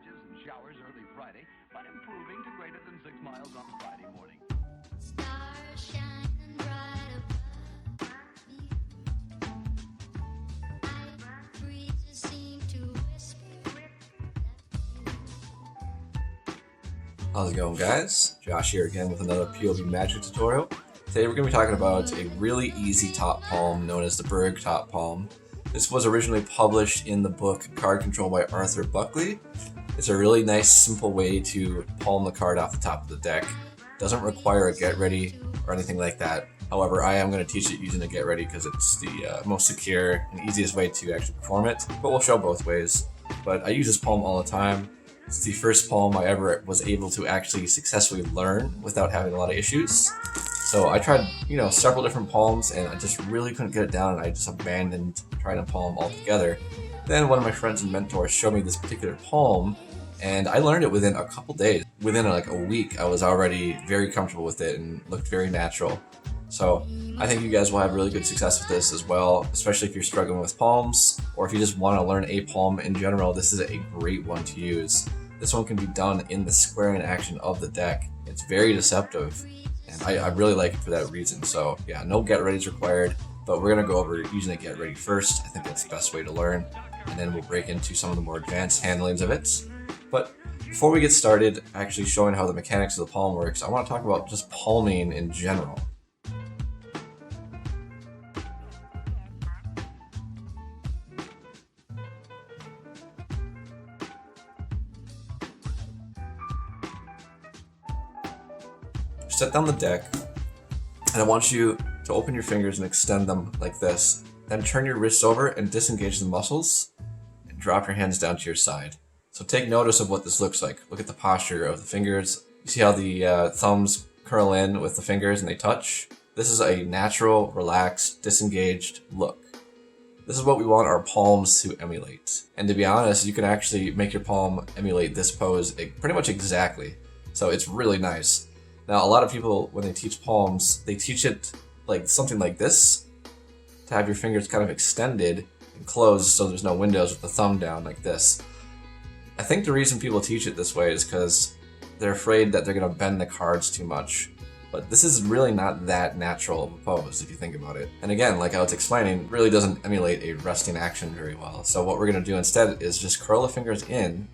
patches and showers early Friday, but improving to greater than 6 miles on Friday morning. Stars shining bright above me. Night breezes seem to whisper. How's it going, guys? Josh here again with another POV magic tutorial. Today we're going to be talking about a really easy top palm known as the Berg top palm. This was originally published in the book Card Control by Arthur Buckley. It's a really nice, simple way to palm the card off the top of the deck. Doesn't require a get ready or anything like that. However, I am going to teach it using a get ready because it's the most secure and easiest way to actually perform it. But we'll show both ways. But I use this palm all the time. It's the first palm I ever was able to actually successfully learn without having a lot of issues. So I tried, several different palms and I just really couldn't get it down, and I just abandoned trying to palm altogether. Then one of my friends and mentors showed me this particular palm, and I learned it within a couple days. Within like a week, I was already very comfortable with it and looked very natural. So I think you guys will have really good success with this as well, especially if you're struggling with palms, or if you just want to learn a palm in general. This is a great one to use. This one can be done in the squaring action of the deck. It's very deceptive, and I really like it for that reason. So yeah, no get readies required, but we're going to go over using a get ready first. I think that's the best way to learn, and then we'll break into some of the more advanced handlings of it. But before we get started actually showing how the mechanics of the palm works, I want to talk about just palming in general. Set down the deck, and I want you to open your fingers and extend them like this. Then turn your wrists over and disengage the muscles, and drop your hands down to your side. So take notice of what this looks like. Look at the posture of the fingers. You see how the thumbs curl in with the fingers and they touch? This is a natural, relaxed, disengaged look. This is what we want our palms to emulate. And to be honest, you can actually make your palm emulate this pose pretty much exactly. So it's really nice. Now, a lot of people, when they teach palms, they teach it like something like this, to have your fingers kind of extended and closed so there's no windows with the thumb down like this. I think the reason people teach it this way is because they're afraid that they're going to bend the cards too much. But this is really not that natural of a pose if you think about it. And again, like I was explaining, it really doesn't emulate a resting action very well. So what we're going to do instead is just curl the fingers in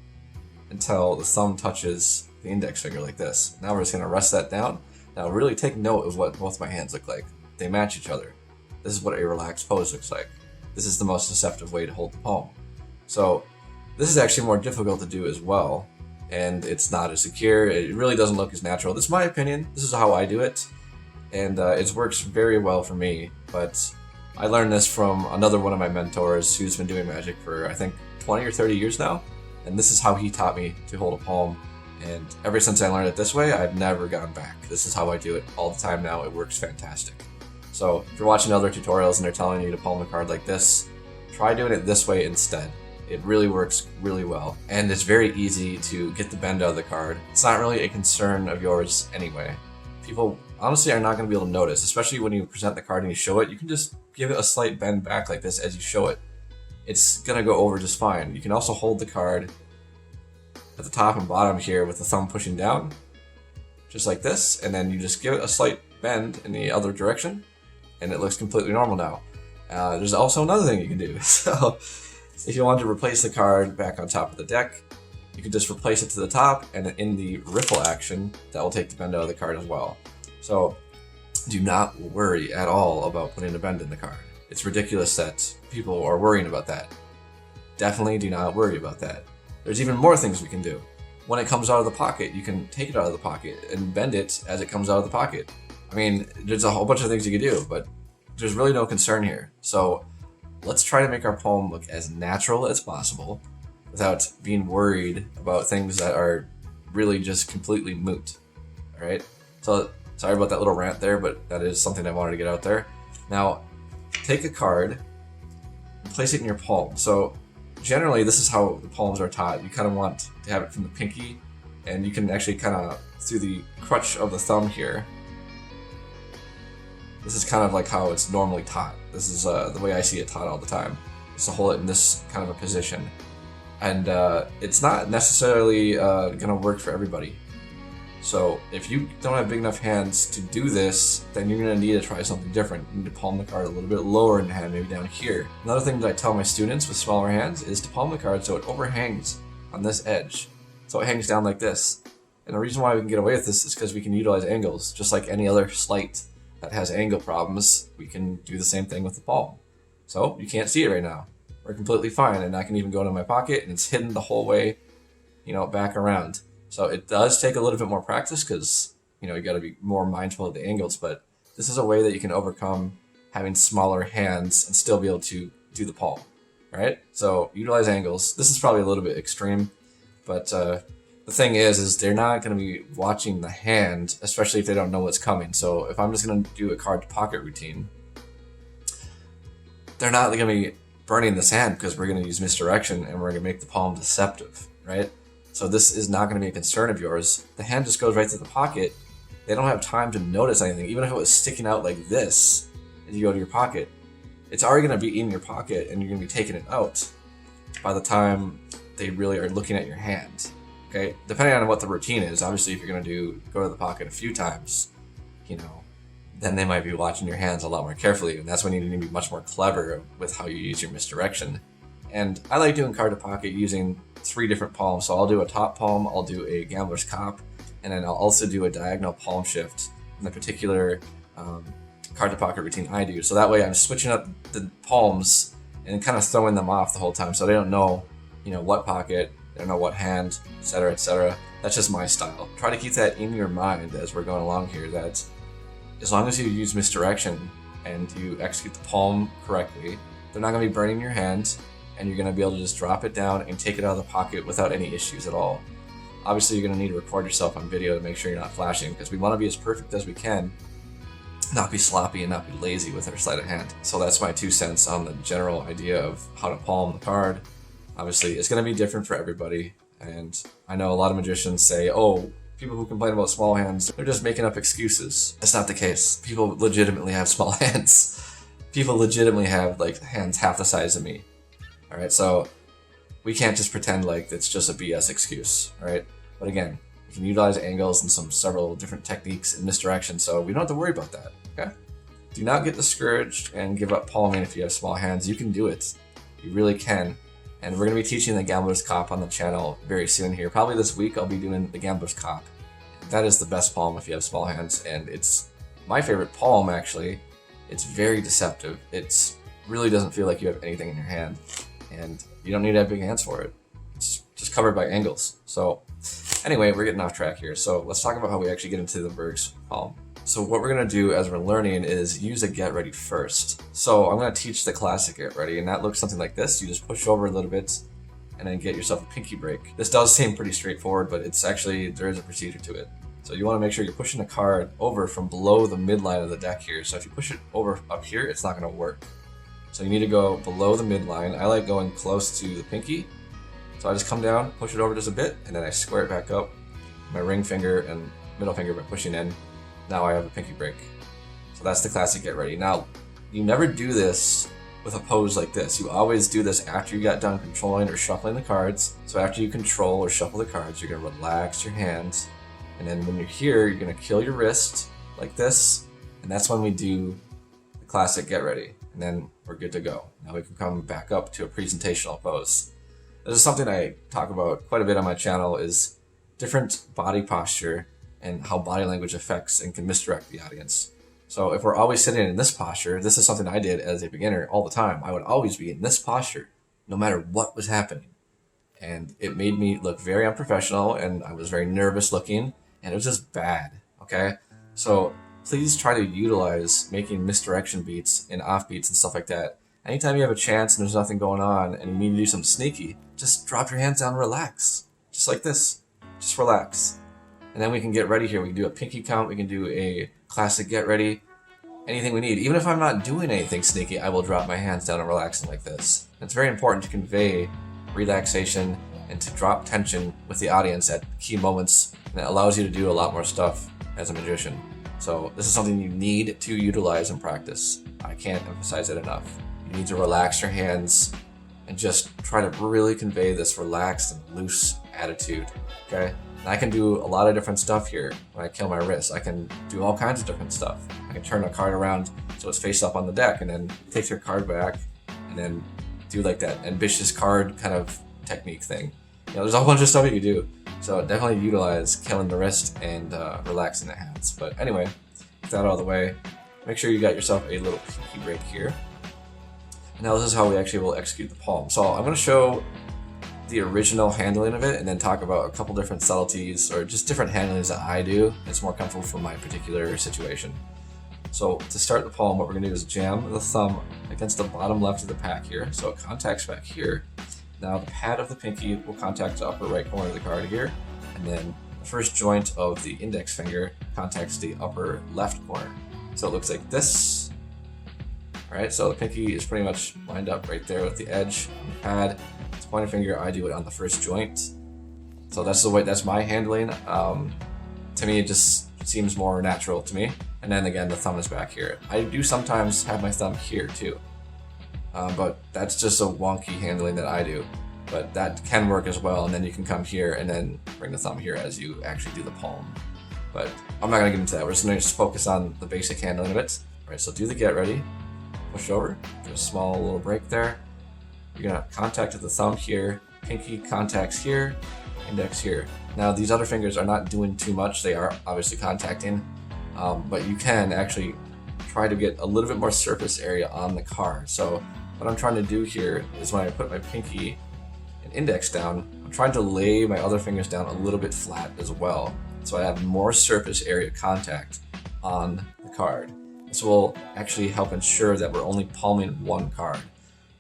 until the thumb touches the index finger like this. Now we're just going to rest that down. Now really take note of what both my hands look like. They match each other. This is what a relaxed pose looks like. This is the most deceptive way to hold the palm. So this is actually more difficult to do as well, and it's not as secure. It really doesn't look as natural. This is my opinion. This is how I do it, and it works very well for me. But I learned this from another one of my mentors who's been doing magic for I think 20 or 30 years now, and this is how he taught me to hold a palm. And ever since I learned it this way, I've never gone back. This is how I do it all the time now. It works fantastic. So if you're watching other tutorials and they're telling you to palm the card like this, try doing it this way instead. It really works really well. And it's very easy to get the bend out of the card. It's not really a concern of yours anyway. People honestly are not going to be able to notice, especially when you present the card and you show it. You can just give it a slight bend back like this as you show it. It's going to go over just fine. You can also hold the card at the top and bottom here with the thumb pushing down, just like this, and then you just give it a slight bend in the other direction, and it looks completely normal now. There's also another thing you can do. So if you want to replace the card back on top of the deck, you can just replace it to the top, and in the riffle action, that will take the bend out of the card as well. So do not worry at all about putting a bend in the card. It's ridiculous that people are worrying about that. Definitely do not worry about that. There's even more things we can do. When it comes out of the pocket, you can take it out of the pocket and bend it as it comes out of the pocket. I mean, there's a whole bunch of things you can do, but there's really no concern here. So let's try to make our palm look as natural as possible without being worried about things that are really just completely moot. All right? So sorry about that little rant there, but that is something I wanted to get out there. Now, take a card and place it in your palm. So generally, this is how the palms are taught. You kind of want to have it from the pinky, and you can actually kind of, through the crutch of the thumb here, this is kind of like how it's normally taught. This is the way I see it taught all the time. Is to hold it in this kind of a position. and it's not necessarily gonna work for everybody. So if you don't have big enough hands to do this, then you're gonna need to try something different. You need to palm the card a little bit lower in the hand, maybe down here. Another thing that I tell my students with smaller hands is to palm the card so it overhangs on this edge. So it hangs down like this. And the reason why we can get away with this is because we can utilize angles. Just like any other sleight that has angle problems, we can do the same thing with the palm. So you can't see it right now. We're completely fine, and I can even go into my pocket and it's hidden the whole way, back around. So it does take a little bit more practice because, you got to be more mindful of the angles, but this is a way that you can overcome having smaller hands and still be able to do the palm, right? So utilize angles. This is probably a little bit extreme, but the thing is they're not going to be watching the hand, especially if they don't know what's coming. So if I'm just going to do a card to pocket routine, they're not going to be burning this hand because we're going to use misdirection and we're going to make the palm deceptive, right? So this is not going to be a concern of yours. The hand just goes right to the pocket. They don't have time to notice anything. Even if it was sticking out like this and you go to your pocket, it's already going to be in your pocket and you're going to be taking it out by the time they really are looking at your hand. Okay, depending on what the routine is, obviously if you're going to go to the pocket a few times, then they might be watching your hands a lot more carefully, and that's when you need to be much more clever with how you use your misdirection. And I like doing card to pocket using 3 different palms. So I'll do a top palm, I'll do a gambler's cop, and then I'll also do a diagonal palm shift in the particular card to pocket routine I do. So that way I'm switching up the palms and kind of throwing them off the whole time so they don't know, what pocket, they don't know what hand, etc., etc. That's just my style. Try to keep that in your mind as we're going along here, that as long as you use misdirection and you execute the palm correctly, they're not going to be burning your hand, and you're going to be able to just drop it down and take it out of the pocket without any issues at all. Obviously, you're going to need to record yourself on video to make sure you're not flashing, because we want to be as perfect as we can, not be sloppy and not be lazy with our sleight of hand. So that's my 2 cents on the general idea of how to palm the card. Obviously, it's going to be different for everybody, and I know a lot of magicians say, oh, people who complain about small hands, they're just making up excuses. That's not the case. People legitimately have small hands. People legitimately have hands half the size of me. Alright, so we can't just pretend like it's just a BS excuse, alright? But again, we can utilize angles and several different techniques and misdirection, so we don't have to worry about that, okay? Do not get discouraged and give up palming if you have small hands. You can do it. You really can. And we're going to be teaching the Gambler's Cop on the channel very soon here. Probably this week I'll be doing the Gambler's Cop. That is the best palm if you have small hands, and it's my favorite palm actually. It's very deceptive. It really doesn't feel like you have anything in your hand, and you don't need to have big hands for it. It's just covered by angles. So anyway, we're getting off track here. So let's talk about how we actually get into the Berg's palm. So what we're going to do as we're learning is use a get ready first. So I'm going to teach the classic get ready, and that looks something like this. You just push over a little bit and then get yourself a pinky break. This does seem pretty straightforward, but it's actually, there is a procedure to it. So you want to make sure you're pushing the card over from below the midline of the deck here. So if you push it over up here, it's not going to work. So you need to go below the midline. I like going close to the pinky. So I just come down, push it over just a bit, and then I square it back up. My ring finger and middle finger by pushing in. Now I have a pinky break. So that's the classic get ready. Now, you never do this with a pose like this. You always do this after you got done controlling or shuffling the cards. So after you control or shuffle the cards, you're going to relax your hands. And then when you're here, you're going to kill your wrist like this. And that's when we do the classic get ready. And then we're good to go. Now we can come back up to a presentational pose. This is something I talk about quite a bit on my channel, is different body posture and how body language affects and can misdirect the audience. So if we're always sitting in this posture, this is something I did as a beginner all the time. I would always be in this posture, no matter what was happening. And it made me look very unprofessional, and I was very nervous looking, and it was just bad, okay? So please try to utilize making misdirection beats and off beats and stuff like that. Anytime you have a chance and there's nothing going on and you need to do something sneaky, just drop your hands down and relax. Just like this. Just relax. And then we can get ready here. We can do a pinky count. We can do a classic get ready. Anything we need. Even if I'm not doing anything sneaky, I will drop my hands down and relax like this. It's very important to convey relaxation and to drop tension with the audience at key moments. And it allows you to do a lot more stuff as a magician. So this is something you need to utilize and practice. I can't emphasize it enough. You need to relax your hands and just try to really convey this relaxed and loose attitude, okay? And I can do a lot of different stuff here when I kill my wrist. I can do all kinds of different stuff. I can turn a card around so it's face up on the deck and then take your card back and then do like that ambitious card kind of technique thing. You know, there's a whole bunch of stuff you can do. So definitely utilize killing the wrist and relaxing the hands. But anyway, with that out of the way, make sure you got yourself a little pinky break here. Now this is how we actually will execute the palm. So I'm going to show the original handling of it and then talk about a couple different subtleties or just different handlings that I do. It's more comfortable for my particular situation. So to start the palm, what we're going to do is jam the thumb against the bottom left of the pack here. So it contacts back here. Now the pad of the pinky will contact the upper right corner of the card here. And then the first joint of the index finger contacts the upper left corner. So it looks like this. Alright, so the pinky is pretty much lined up right there with the edge on the pad. It's pointer finger, I do it on the first joint. So that's the way, that's my handling. To me, it just seems more natural to me. And then again, the thumb is back here. I do sometimes have my thumb here too. But that's just a wonky handling that I do. But that can work as well, and then you can come here and then bring the thumb here as you actually do the palm. But I'm not going to get into that. We're just going to focus on the basic handling of it. Alright, so do the get ready. Push over, do a small little break there. You're going to contact the thumb here, pinky contacts here, index here. Now these other fingers are not doing too much, they are obviously contacting, but you can actually try to get a little bit more surface area on the card. So what I'm trying to do here is when I put my pinky and index down, I'm trying to lay my other fingers down a little bit flat as well, so I have more surface area contact on the card. This will actually help ensure that we're only palming one card.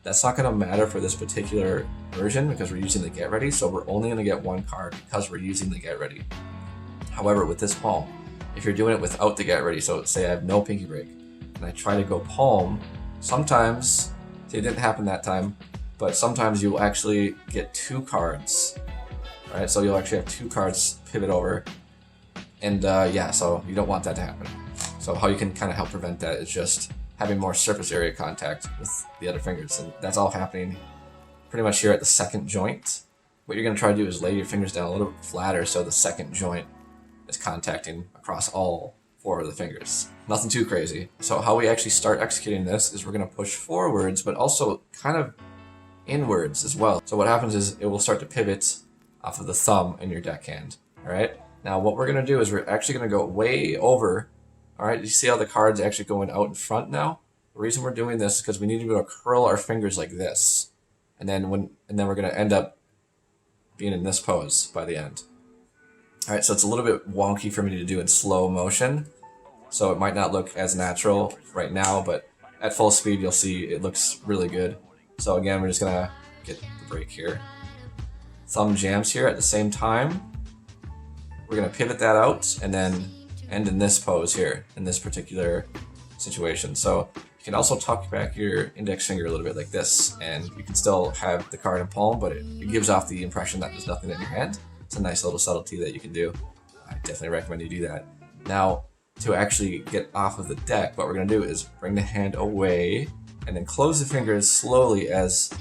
That's not going to matter for this particular version because we're using the get ready, so we're only going to get one card because we're using the get ready. However, with this palm, if you're doing it without the get ready, so say I have no pinky break, and I try to go palm, sometimes, see, it didn't happen that time, but sometimes you'll actually get two cards, right? So you'll actually have two cards pivot over, and yeah, so you don't want that to happen. So how you can kind of help prevent that is just having more surface area contact with the other fingers. And that's all happening pretty much here at the second joint. What you're going to try to do is lay your fingers down a little bit flatter so the second joint is contacting across all four of the fingers. Nothing too crazy. So how we actually start executing this is we're going to push forwards, but also kind of inwards as well. So what happens is it will start to pivot off of the thumb in your deckhand. All right. Now what we're going to do is we're actually going to go way over. All right, you see how the card's actually going out in front now? The reason we're doing this is because we need to be able to curl our fingers like this. And then we're going to end up being in this pose by the end. All right, so it's a little bit wonky for me to do in slow motion. So it might not look as natural right now, but at full speed, you'll see it looks really good. So again, we're just going to get the break here. Thumb jams here at the same time. We're going to pivot that out and then end in this pose here, in this particular situation. So you can also tuck back your index finger a little bit like this, and you can still have the card in palm, but it gives off the impression that there's nothing in your hand. It's a nice little subtlety that you can do. I definitely recommend you do that. Now, to actually get off of the deck, what we're going to do is bring the hand away and then close the fingers slowly as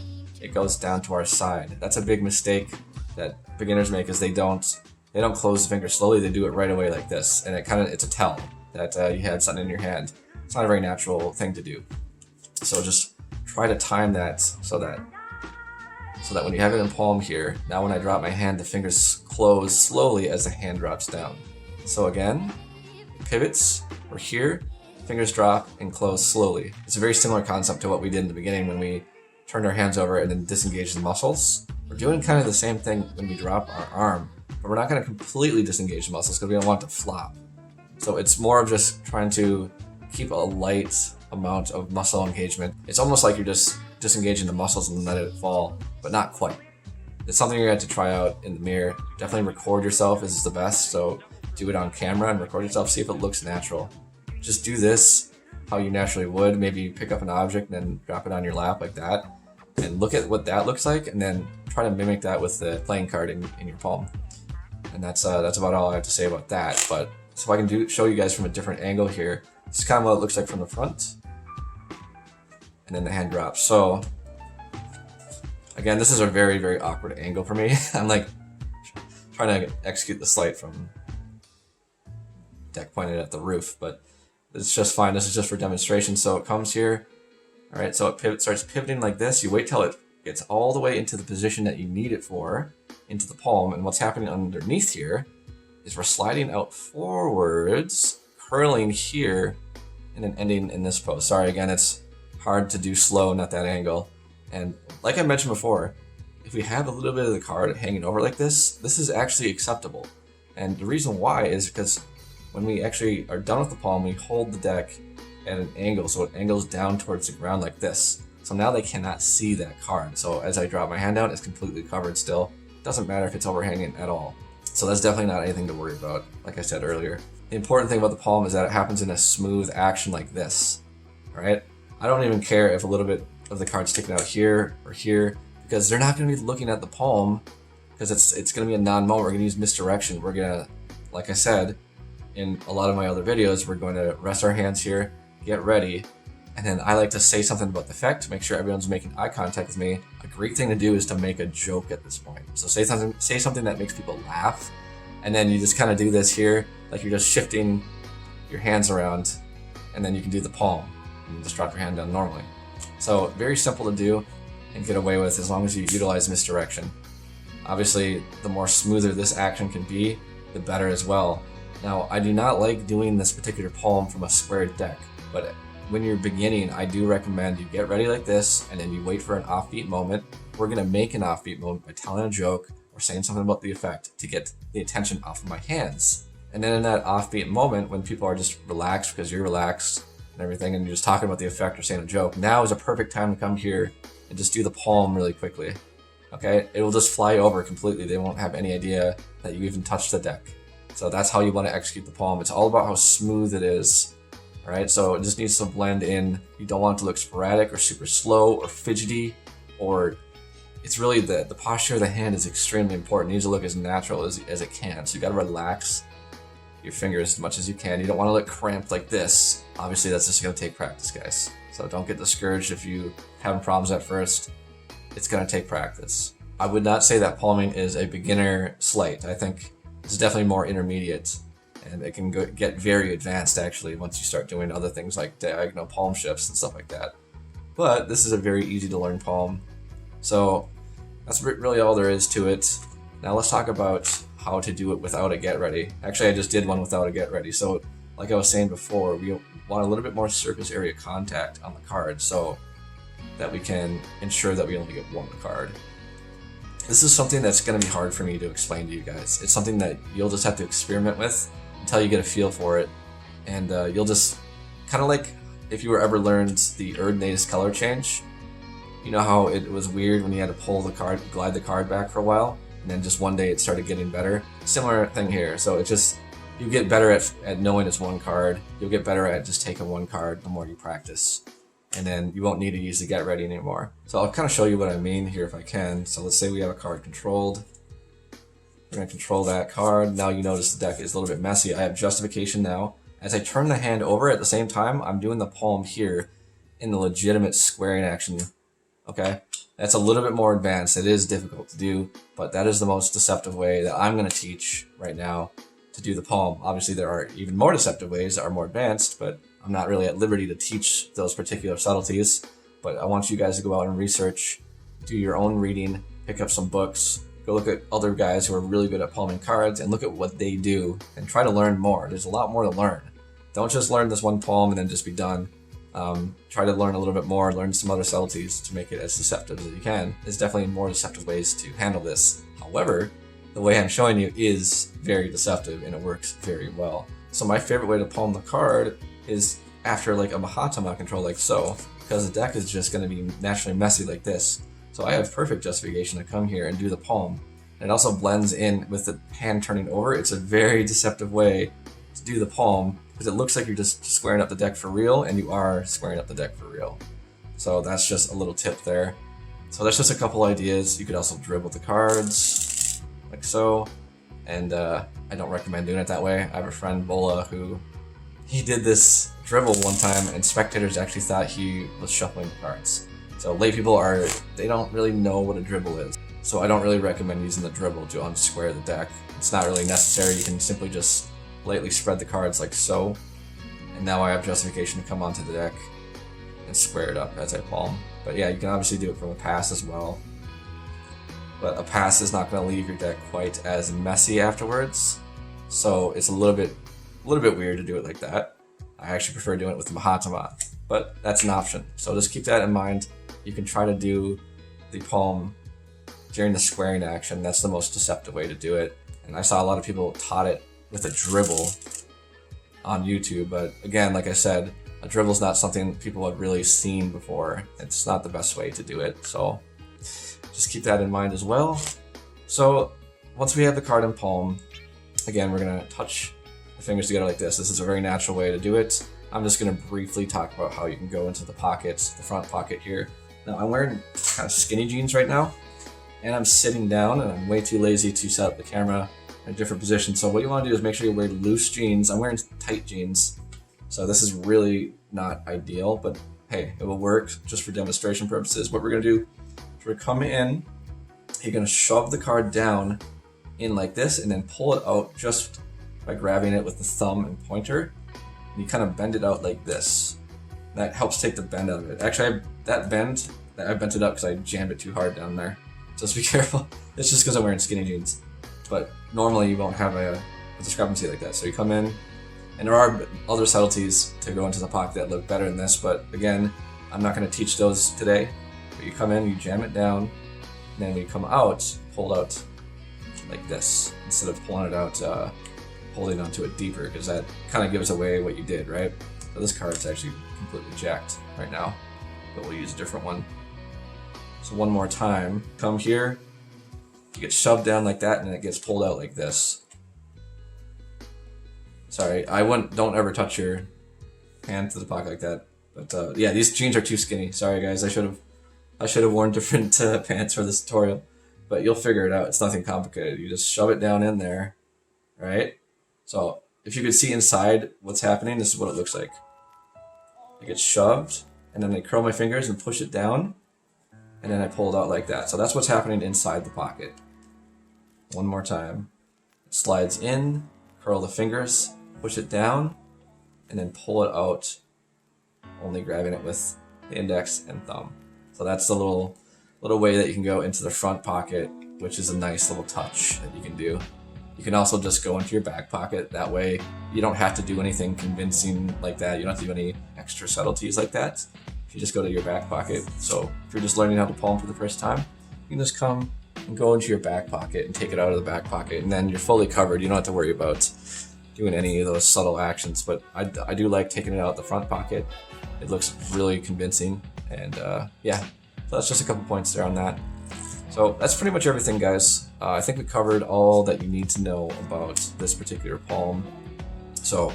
it goes down to our side. That's a big mistake that beginners make, is they don't close the finger slowly, they do it right away like this, and it's a tell that you had something in your hand. It's not a very natural thing to do. So just try to time that so that when you have it in palm here, now when I drop my hand, the fingers close slowly as the hand drops down. So again, pivots, we're here, fingers drop and close slowly. It's a very similar concept to what we did in the beginning when we turned our hands over and then disengaged the muscles. We're doing kind of the same thing when we drop our arm, but we're not going to completely disengage the muscles because we don't want it to flop. So it's more of just trying to keep a light amount of muscle engagement. It's almost like you're just disengaging the muscles and let it fall, but not quite. It's something you're going to have to try out in the mirror. Definitely record yourself is the best, so do it on camera and record yourself, see if it looks natural. Just do this how you naturally would. Maybe pick up an object and then drop it on your lap like that, and look at what that looks like, and then try to mimic that with the playing card in your palm. And that's about all I have to say about that. But so if I can show you guys from a different angle here, this is kind of what it looks like from the front, and then the hand drops. So Again, this is a very, very awkward angle for me. I'm like trying to execute the sleight from deck pointed at the roof, but it's just fine. This is just for demonstration. So it comes here. All right, so it starts pivoting like this. You wait till it gets all the way into the position that you need it for, into the palm. And what's happening underneath here is we're sliding out forwards, curling here, and then ending in this pose. Sorry, again, it's hard to do slow, not that angle. And like I mentioned before, if we have a little bit of the card hanging over like this is actually acceptable. And the reason why is because when we actually are done with the palm, we hold the deck at an angle, so it angles down towards the ground like this. So now they cannot see that card. So as I drop my hand down, it's completely covered still. Doesn't matter if it's overhanging at all. So that's definitely not anything to worry about, like I said earlier. The important thing about the palm is that it happens in a smooth action like this, all right? I don't even care if a little bit of the card's sticking out here or here, because they're not gonna be looking at the palm, because it's gonna be a non-moment. We're gonna use misdirection. We're gonna, like I said, in a lot of my other videos, we're going to rest our hands here, get ready, and then I like to say something about the effect to make sure everyone's making eye contact with me. A great thing to do is to make a joke at this point. So say something that makes people laugh, and then you just kind of do this here, like you're just shifting your hands around, and then you can do the palm, and just drop your hand down normally. So very simple to do and get away with as long as you utilize misdirection. Obviously, the more smoother this action can be, the better as well. Now, I do not like doing this particular palm from a squared deck, but when you're beginning, I do recommend you get ready like this, and then you wait for an offbeat moment. We're gonna make an offbeat moment by telling a joke or saying something about the effect to get the attention off of my hands. And then in that offbeat moment, when people are just relaxed because you're relaxed and everything, and you're just talking about the effect or saying a joke, now is a perfect time to come here and just do the palm really quickly. Okay, it will just fly over completely. They won't have any idea that you even touched the deck. So that's how you want to execute the palm. It's all about how smooth it is. All right, so it just needs to blend in. You don't want it to look sporadic or super slow or fidgety, or it's really the posture of the hand is extremely important. It needs to look as natural as it can. So you got to relax your fingers as much as you can. You don't want to look cramped like this. Obviously, that's just going to take practice, guys. So don't get discouraged if you having problems at first. It's going to take practice. I would not say that palming is a beginner sleight. I think it's definitely more intermediate, and it can get very advanced actually once you start doing other things like diagonal palm shifts and stuff like that. But this is a very easy to learn palm. So that's really all there is to it. Now let's talk about how to do it without a get ready. Actually, I just did one without a get ready. So like I was saying before, we want a little bit more surface area contact on the card so that we can ensure that we only get one card. This is something that's going to be hard for me to explain to you guys. It's something that you'll just have to experiment with until you get a feel for it. And you'll just, kind of like if you ever learned the Erdnase color change. You know how it was weird when you had to pull the card, glide the card back for a while, and then just one day it started getting better? Similar thing here. So it just, you get better at knowing it's one card. You'll get better at just taking one card the more you practice. And then you won't need to use the get ready anymore. So I'll kind of show you what I mean here if I can. So let's say we have a card controlled. We're going to control that card. Now you notice the deck is a little bit messy. I have justification now. As I turn the hand over at the same time, I'm doing the palm here in the legitimate squaring action. Okay? That's a little bit more advanced. It is difficult to do, but that is the most deceptive way that I'm going to teach right now to do the palm. Obviously, there are even more deceptive ways that are more advanced, but I'm not really at liberty to teach those particular subtleties. But I want you guys to go out and research, do your own reading, pick up some books, go look at other guys who are really good at palming cards and look at what they do and try to learn more. There's a lot more to learn. Don't just learn this one palm and then just be done. Try to learn a little bit more, learn some other subtleties to make it as deceptive as you can. There's definitely more deceptive ways to handle this. However, the way I'm showing you is very deceptive and it works very well. So my favorite way to palm the card is after like a Mahatma control like so, because the deck is just going to be naturally messy like this. So I have perfect justification to come here and do the palm. And it also blends in with the hand turning over. It's a very deceptive way to do the palm because it looks like you're just squaring up the deck for real, and you are squaring up the deck for real. So that's just a little tip there. So that's just a couple ideas. You could also dribble the cards like so. And I don't recommend doing it that way. I have a friend, Bola, who he did this dribble one time and spectators actually thought he was shuffling the cards. So lay people they don't really know what a dribble is. So I don't really recommend using the dribble to unsquare the deck. It's not really necessary. You can simply just lightly spread the cards like so. And now I have justification to come onto the deck and square it up as I palm. But yeah, you can obviously do it from a pass as well. But a pass is not going to leave your deck quite as messy afterwards. So it's a little bit weird to do it like that. I actually prefer doing it with the Mahatma, but that's an option. So just keep that in mind. You can try to do the palm during the squaring action. That's the most deceptive way to do it. And I saw a lot of people taught it with a dribble on YouTube, but again, like I said, a dribble is not something people have really seen before. It's not the best way to do it, so just keep that in mind as well. So once we have the card in palm, again, we're gonna touch the fingers together like this. This is a very natural way to do it. I'm just gonna briefly talk about how you can go into the pockets, the front pocket here. Now I'm wearing kind of skinny jeans right now, and I'm sitting down, and I'm way too lazy to set up the camera in a different position. So what you want to do is make sure you wear loose jeans. I'm wearing tight jeans, so this is really not ideal, but hey, it will work just for demonstration purposes. What we're gonna do is we're gonna come in, you're gonna shove the card down in like this, and then pull it out just by grabbing it with the thumb and pointer. And you kind of bend it out like this. That helps take the bend out of it. Actually, I bent it up because I jammed it too hard down there. Just be careful. It's just because I'm wearing skinny jeans. But normally you won't have a discrepancy like that. So you come in, and there are other subtleties to go into the pocket that look better than this, but again, I'm not going to teach those today. But you come in, you jam it down, and then when you come out, pull it out like this, instead of pulling it out, holding onto it deeper, because that kind of gives away what you did, right? So this card's actually completely jacked right now, but we'll use a different one. So one more time, come here, you get shoved down like that, and it gets pulled out like this. Sorry, don't ever touch your hand to the pocket like that. But yeah, these jeans are too skinny. Sorry guys, I should have worn different pants for this tutorial. But you'll figure it out. It's nothing complicated. You just shove it down in there, right? So if you could see inside what's happening, this is what it looks like. It gets shoved, and then I curl my fingers and push it down, and then I pull it out like that. So that's what's happening inside the pocket. One more time. It slides in, curl the fingers, push it down, and then pull it out, only grabbing it with the index and thumb. So that's the little way that you can go into the front pocket, which is a nice little touch that you can do. You can also just go into your back pocket. That way you don't have to do anything convincing like that. You don't have to do any extra subtleties like that. If you just go to your back pocket. So if you're just learning how to palm for the first time, you can just come and go into your back pocket and take it out of the back pocket, and then you're fully covered. You don't have to worry about doing any of those subtle actions. But I do like taking it out the front pocket. It looks really convincing, and yeah. So that's just a couple points there on that. So that's pretty much everything, guys. I think we covered all that you need to know about this particular palm. So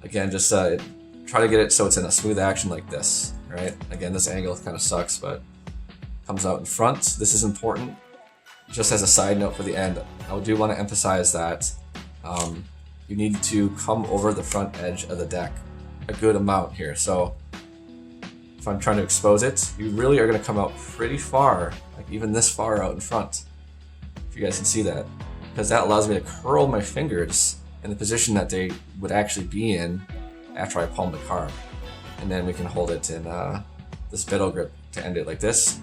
again, just try to get it so it's in a smooth action like this, right? Again, this angle kind of sucks, but comes out in front. This is important. Just as a side note for the end, I do want to emphasize that you need to come over the front edge of the deck a good amount here. So if I'm trying to expose it, you really are going to come out pretty far, like even this far out in front, if you guys can see that, because that allows me to curl my fingers in the position that they would actually be in after I palm the card. And then we can hold it in this fiddle grip to end it like this.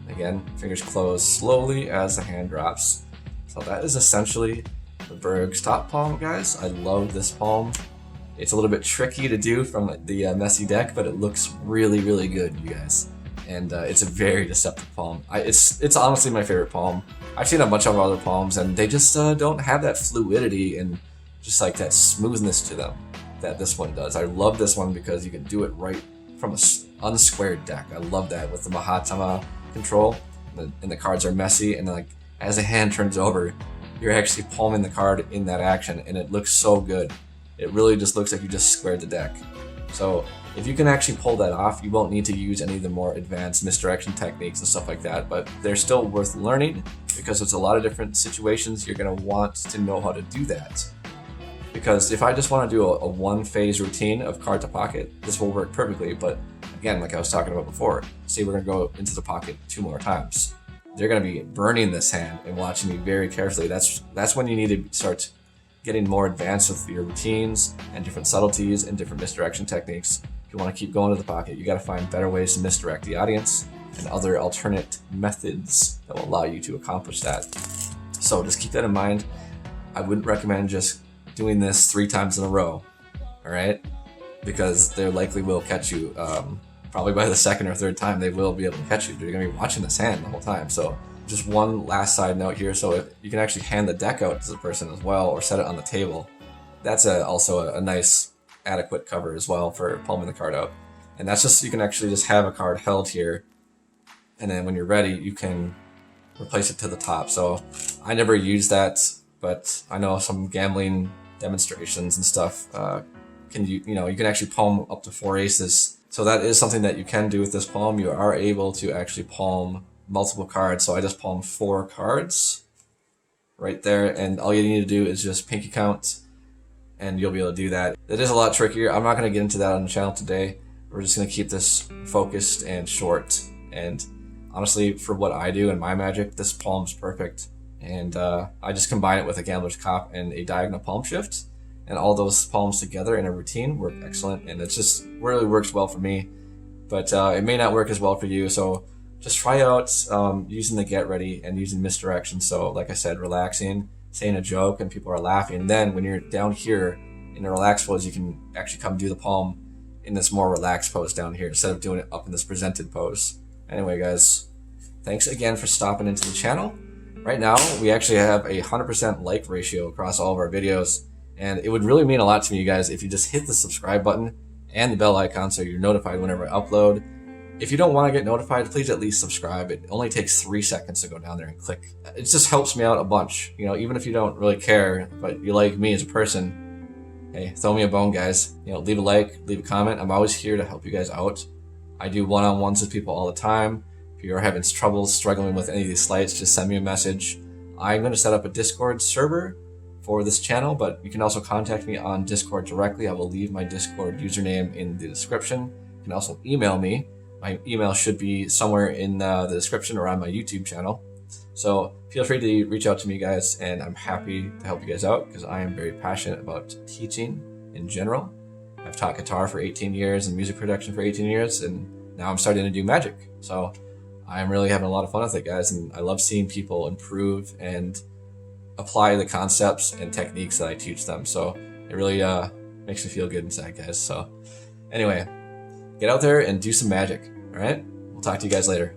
Again, fingers close slowly as the hand drops. So that is essentially the Berg's top palm, guys. I love this palm. It's a little bit tricky to do from the messy deck, but it looks really, really good, you guys. And it's a very deceptive palm. It's honestly my favorite palm. I've seen a bunch of other palms, and they just don't have that fluidity and just like that smoothness to them that this one does. I love this one because you can do it right from an unsquared deck. I love that with the Mahatma control, and the cards are messy, and then, like, as the hand turns over, you're actually palming the card in that action, and it looks so good. It really just looks like you just squared the deck. So if you can actually pull that off, you won't need to use any of the more advanced misdirection techniques and stuff like that, but they're still worth learning because it's a lot of different situations you're going to want to know how to do that. Because if I just want to do a one-phase routine of card to pocket, this will work perfectly, but again, like I was talking about before, say we're going to go into the pocket 2 more times. They're going to be burning this hand and watching you very carefully. That's when you need to start getting more advanced with your routines and different subtleties and different misdirection techniques. If you want to keep going to the pocket, you got to find better ways to misdirect the audience and other alternate methods that will allow you to accomplish that. So just keep that in mind. I wouldn't recommend just doing this 3 times in a row, all right? Because they likely will catch you. Probably by the 2nd or 3rd time, they will be able to catch you. They're going to be watching this hand the whole time. So just one last side note here. So if you can actually hand the deck out to the person as well, or set it on the table. That's also a nice adequate cover as well for palming the card out. And that's just, you can actually just have a card held here, and then when you're ready, you can replace it to the top. So I never use that, but I know some gambling demonstrations and stuff you can actually palm up to 4 aces. So that is something that you can do with this palm. You are able to actually palm multiple cards. So I just palmed 4 cards right there, and all you need to do is just pinky count, and you'll be able to do that. It is a lot trickier. I'm not going to get into that on the channel today. We're just going to keep this focused and short. And honestly, for what I do in my magic, this palm's perfect. And I just combine it with a gambler's cop and a diagonal palm shift. And all those palms together in a routine work excellent. And it just really works well for me. But it may not work as well for you. So just try out using the get ready and using misdirection. So like I said, relaxing, saying a joke, and people are laughing. And then when you're down here in a relaxed pose, you can actually come do the palm in this more relaxed pose down here instead of doing it up in this presented pose. Anyway, guys, thanks again for stopping into the channel. Right now, we actually have a 100% like ratio across all of our videos. And it would really mean a lot to me, you guys, if you just hit the subscribe button and the bell icon so you're notified whenever I upload. If you don't want to get notified, please at least subscribe. It only takes 3 seconds to go down there and click. It just helps me out a bunch. You know, even if you don't really care, but you like me as a person, hey, throw me a bone, guys. You know, leave a like, leave a comment. I'm always here to help you guys out. I do one-on-ones with people all the time. If you're having trouble struggling with any of these slides, just send me a message. I'm going to set up a Discord server for this channel, but you can also contact me on Discord directly. I will leave my Discord username in the description. You can also email me. My email should be somewhere in the description or on my YouTube channel. So feel free to reach out to me, guys, and I'm happy to help you guys out because I am very passionate about teaching in general. I've taught guitar for 18 years and music production for 18 years, and now I'm starting to do magic. So I'm really having a lot of fun with it, guys, and I love seeing people improve and apply the concepts and techniques that I teach them. So it really makes me feel good inside, guys. So anyway, get out there and do some magic. All right, we'll talk to you guys later.